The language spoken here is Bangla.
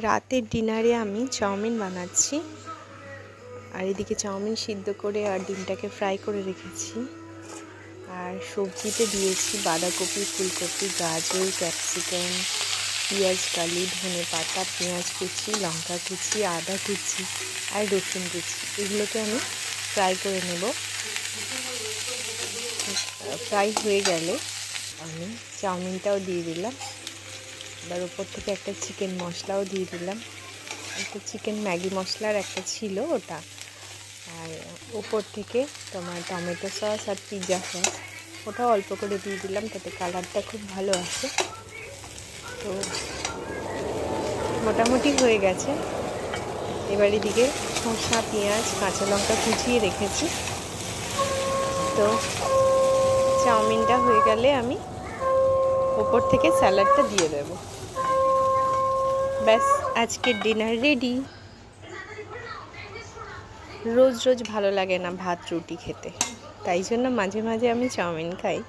রাতের ডিনারে আমি চাউমিন বানাচ্ছি। আর এদিকে চাউমিন সিদ্ধ করে আর ডিমটাকে ফ্রাই করে রেখেছি। আর সবজিতে দিয়েছি বাঁধাকপি, ফুলকপি, গাজর, ক্যাপসিকাম, পেঁয়াজ কালি, ধনেপাতা, পেঁয়াজ কুচি, লঙ্কা কুচি, আদা কুচি আর রসুন কুচি। এগুলোকে আমি ফ্রাই করে নেব। ফ্রাই হয়ে গেলে আমি চাউমিনটাও দিয়ে দিলাম। এবার উপর থেকে একটা চিকেন মশলাও দিয়ে দিলাম। একটা চিকেন ম্যাগি মশলার একটা ছিল ওটা। আর উপর থেকে তোমার টমেটো সস আর পিৎজা সস ওটাও অল্প করে দিয়ে দিলাম, তাতে কালারটা খুব ভালো আসে। তো মোটামুটি হয়ে গেছে। এবার এদিকে শসা, পেঁয়াজ, কাঁচা লঙ্কা কুচিয়ে রেখেছি। তো চাউমিনটা হয়ে গেলে আমি উপর থেকে স্যালাডটা দিয়ে দেব। ব্যাস, আজকের ডিনার রেডি। রোজ রোজ ভালো লাগে না ভাত রুটি খেতে, তাই জন্য মাঝে মাঝে আমি চাউমিন খাই।